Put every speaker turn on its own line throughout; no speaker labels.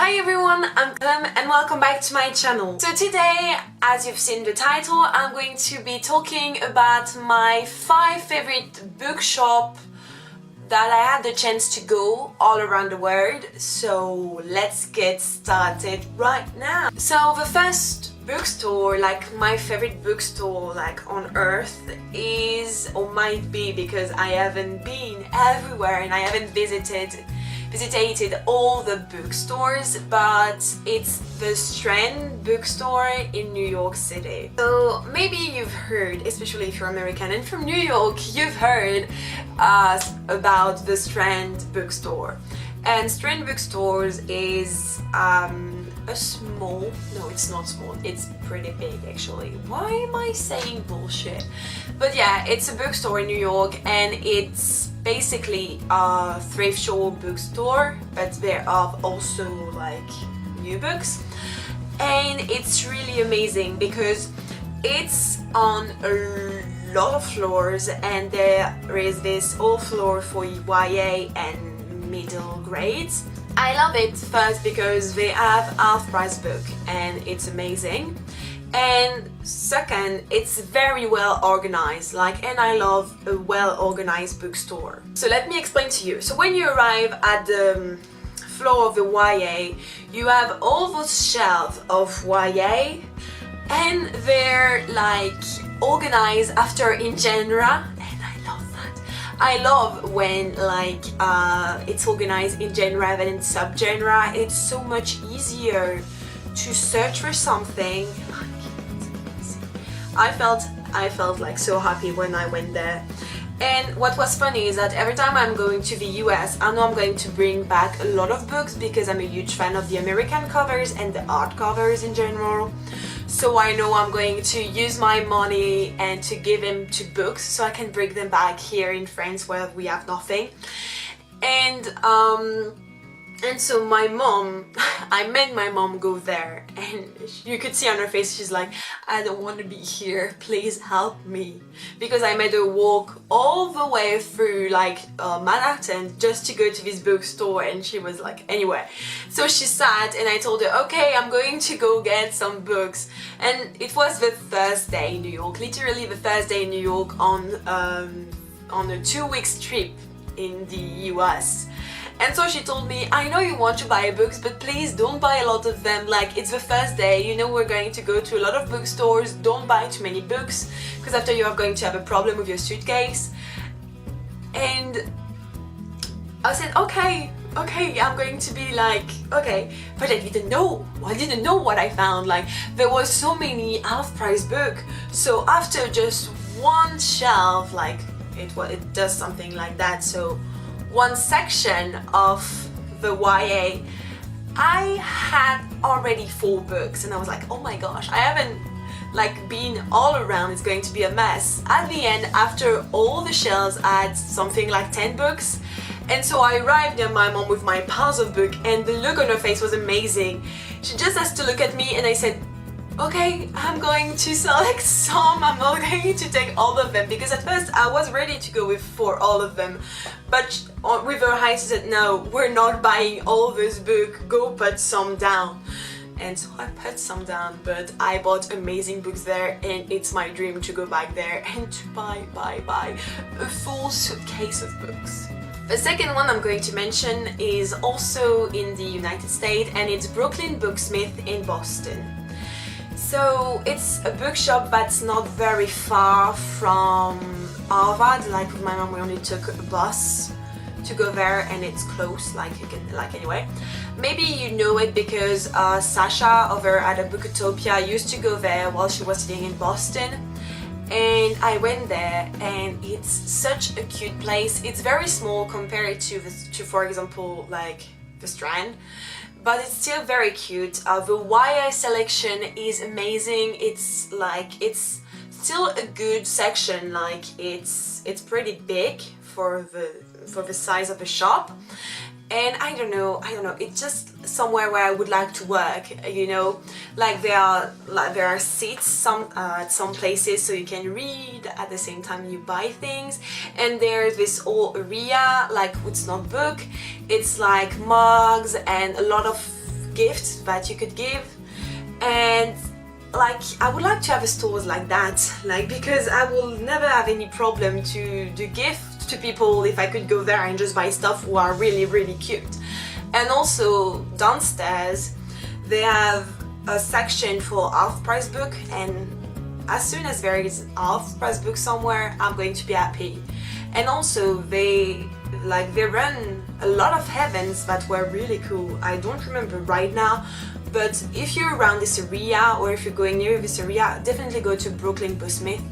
Hi everyone, I'm Clem and welcome back to my channel. So today, as you've seen the title, I'm going to be talking about my 5 favorite bookshop that I had the chance to go all around the world. So let's get started right now. So the first bookstore, like my favorite bookstore like on earth is, or might be, because I haven't been everywhere and I haven't visited all the bookstores, but it's the Strand bookstore in New York City. So maybe you've heard, especially if you're American and from New York, you've heard about the Strand bookstore. And Strand bookstores is a small, no, it's not small, it's pretty big actually. Why am I saying bullshit? But yeah, it's a bookstore in New York and it's basically a thrift shop bookstore, but there are also like new books. And it's really amazing because it's on a lot of floors and there is this whole floor for YA and middle grades. I love it first because they have half-price book and it's amazing, and second, it's very well organized, and I love a well-organized bookstore. So let me explain to you. So when you arrive at the floor of the YA, you have all those shelves of YA and they're like organized after in genre. I love when it's organized in genre than in subgenre. It's so much easier to search for something. I felt like so happy when I went there. And what was funny is that every time I'm going to the US, I know I'm going to bring back a lot of books because I'm a huge fan of the American covers and the art covers in general. So I know I'm going to use my money and to give them to books so I can bring them back here in France where we have nothing. And so my mom, I made my mom go there, and you could see on her face, she's like, I don't want to be here, please help me. Because I made her walk all the way through Manhattan just to go to this bookstore, and she was like, anyway. So she sat and I told her, okay, I'm going to go get some books. And it was the first day in New York, literally the first day in New York on a 2-week trip in the US. And so she told me, I know you want to buy books, but please don't buy a lot of them. It's the first day, you know we're going to go to a lot of bookstores, don't buy too many books, because after you are going to have a problem with your suitcase. And I said, okay, I'm going to be okay, but I didn't know what I found. There was so many half-price books, so after just one shelf, it does something like that, so one section of the YA, I had already 4 books, and I was like, oh my gosh, I haven't been all around, it's going to be a mess. At the end, after all the shelves, I had something like 10 books, and so I arrived near my mom with my piles of books, and the look on her face was amazing. She just has to look at me, and I said, okay, I'm going to select some, I'm not going to take all of them, because at first I was ready to go for all of them, but with her eyes she said, no, we're not buying all this book, go put some down. And so I put some down, but I bought amazing books there, and it's my dream to go back there and to buy a full suitcase of books. The second one I'm going to mention is also in the United States, and it's Brooklyn Booksmith in Boston. So it's a bookshop that's not very far from Harvard. With my mom, we only took a bus to go there, and it's close. Anyway, maybe you know it because Sasha over at a Booktopia used to go there while she was studying in Boston. And I went there, and it's such a cute place. It's very small compared to for example, the Strand, but it's still very cute. The YA selection is amazing. It's still a good section. It's pretty big for the size of the shop. And I don't know, it's just somewhere where I would like to work, you know, there are seats at some places so you can read at the same time you buy things, and there's this whole area it's not book, it's mugs and a lot of gifts that you could give. And like I would like to have a stores like that, like, because I will never have any problem to do gifts to people if I could go there and just buy stuff who are really really cute. And also downstairs they have a section for half-price book, and as soon as there is half-price book somewhere, I'm going to be happy. And also they run a lot of events that were really cool. I don't remember right now, but if you're around this area or if you're going near this area, definitely go to Brooklyn Booksmith.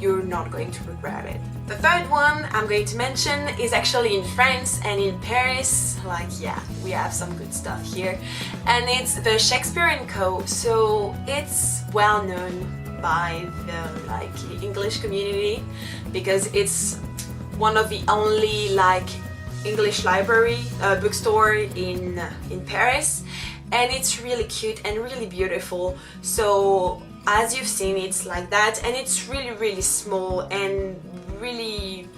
You're not going to regret it. The third one I'm going to mention is actually in France and in Paris. Like, yeah, we have some good stuff here. And it's the Shakespeare & Co. So it's well known by the English community because it's one of the only English library bookstore in Paris, and it's really cute and really beautiful. So as you've seen, it's like that, and it's really really small and really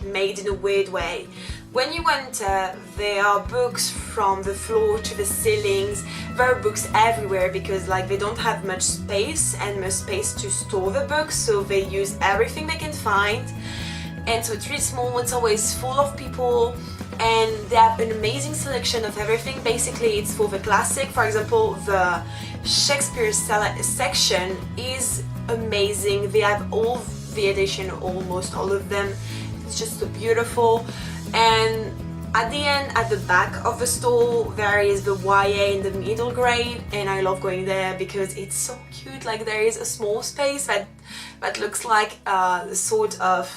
made in a weird way. When you enter, there are books from the floor to the ceilings. There are books everywhere because they don't have much space to store the books, so they use everything they can find. And so it's really small, it's always full of people, and they have an amazing selection of everything. Basically it's for the classic. For example, the Shakespeare section is amazing. They have all the edition, almost all of them. It's just so beautiful. And at the end, at the back of the store, there is the YA in the middle grade, and I love going there because it's so cute. There is a small space that looks like a sort of,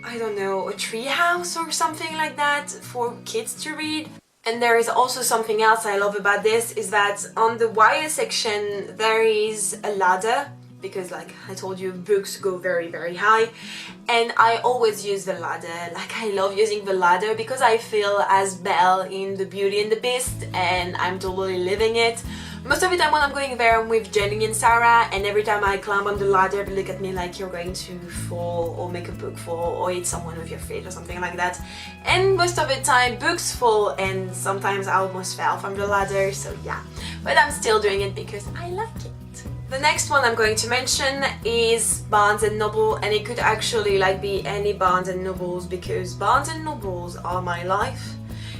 I don't know, a tree house or something like that for kids to read. And there is also something else I love about this, is that on the YA section there is a ladder, because like I told you, books go very very high, and I always use the ladder. I love using the ladder because I feel as Belle in The Beauty and the Beast, and I'm totally living it. Most of the time when I'm going there, I'm with Jenny and Sarah, and every time I climb on the ladder they look at me like you're going to fall or make a book fall or hit someone with your feet or something like that. And most of the time books fall, and sometimes I almost fell from the ladder, so yeah. But I'm still doing it because I like it. The next one I'm going to mention is Barnes & Noble, and it could actually be any Barnes & Nobles, because Barnes & Nobles are my life.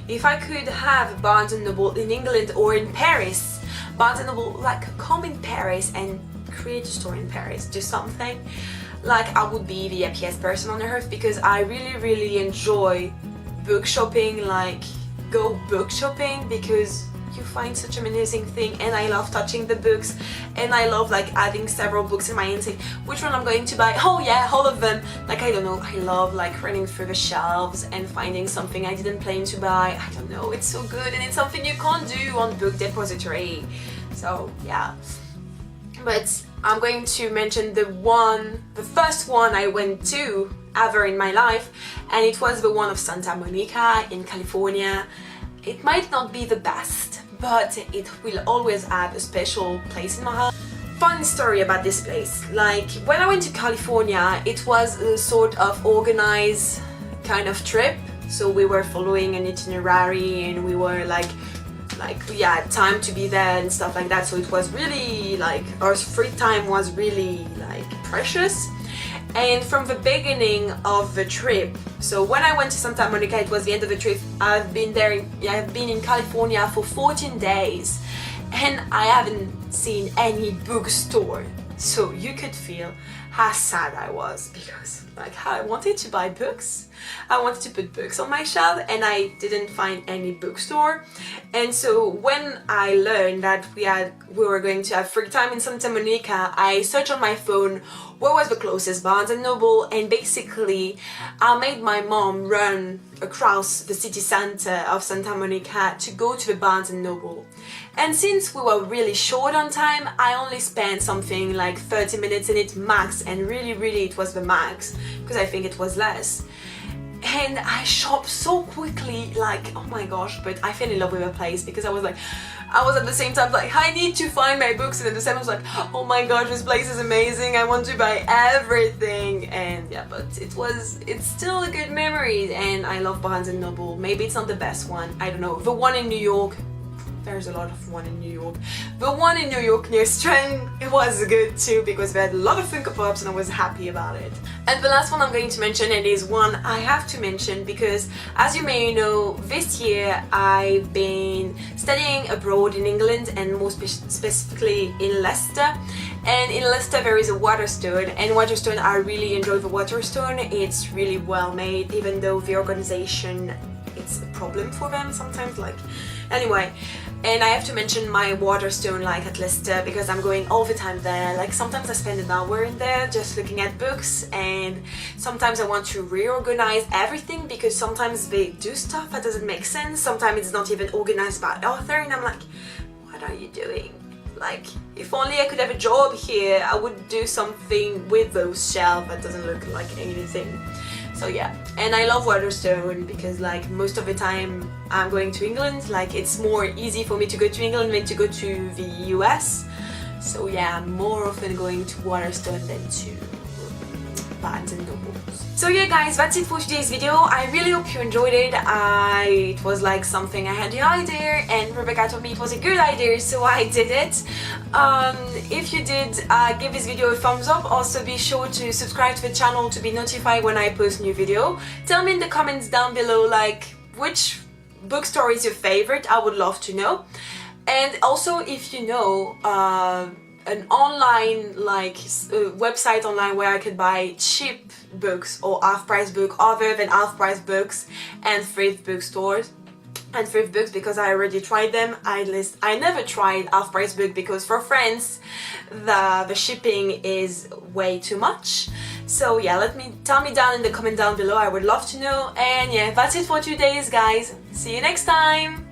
If I could have Barnes & Noble in England or in Paris, Barnes & Noble, come in Paris and create a store in Paris, do something, I would be the happiest person on earth, because I really really enjoy book shopping, go book shopping, because you find such an amazing thing, and I love touching the books, and I love having several books in my hand, saying which one I'm going to buy. Oh yeah, all of them. I don't know, I love running through the shelves and finding something I didn't plan to buy. I don't know, it's so good, and it's something you can't do on Book Depository. So yeah. But I'm going to mention the first one I went to ever in my life, and it was the one of Santa Monica in California. It might not be the best, but it will always have a special place in my heart. Fun story about this place. When I went to California, it was a sort of organized kind of trip. So we were following an itinerary, and we were we had time to be there and stuff like that. So it was really our free time was really precious. And from the beginning of the trip, so when I went to Santa Monica, it was the end of the trip. I've been in California for 14 days, and I haven't seen any bookstore. So you could feel how sad I was, because I wanted to buy books, I wanted to put books on my shelf, and I didn't find any bookstore. And so when I learned that we were going to have free time in Santa Monica, I searched on my phone where was the closest Barnes & Noble, and basically I made my mom run across the city center of Santa Monica to go to the Barnes & Noble. And since we were really short on time, I only spent something 30 minutes in it max, and really it was the max, because I think it was less. And I shopped so quickly, oh my gosh, but I fell in love with the place, because I was at the same time I need to find my books, and at the same time I was oh my gosh, this place is amazing, I want to buy everything. And yeah, but it's still a good memory, and I love Barnes & Noble. Maybe it's not the best one, I don't know. The one in New York, There's a lot of one in New York. The one in New York near Strand, it was good too because we had a lot of Funko Pops and I was happy about it. And the last one I'm going to mention, and is one I have to mention because, as you may know, this year I've been studying abroad in England, and more specifically in Leicester. And in Leicester there is a Waterstone, and Waterstone, I really enjoy the Waterstone. It's really well made, even though the organization, it's a problem for them sometimes, like, anyway. And I have to mention my Waterstone, like, at Leicester, because I'm going all the time there. Like, sometimes I spend an hour in there just looking at books, and sometimes I want to reorganize everything because sometimes they do stuff that doesn't make sense. Sometimes it's not even organized by author, and I'm like, what are you doing? Like, if only I could have a job here, I would do something with those shelves that doesn't look like anything. So yeah, and I love Waterstone because, like, most of the time I'm going to England, like, it's more easy for me to go to England than to go to the US. So yeah, I'm more often going to Waterstone than to Barnes and Noble. So yeah guys, that's it for today's video. I really hope you enjoyed it. It was like something I had the idea, and Rebecca told me it was a good idea, so I did it. If you did, give this video a thumbs up. Also be sure to subscribe to the channel to be notified when I post new video. Tell me in the comments down below, like, which bookstore is your favorite. I would love to know. And also, if you know an online, like, website online where I could buy cheap books or half-price book other than half-price books and thrift bookstores and thrift books, because I already tried them. I never tried half-price book because for France the shipping is way too much. So yeah, tell me down in the comment down below. I would love to know. And yeah, that's it for today's guys. See you next time.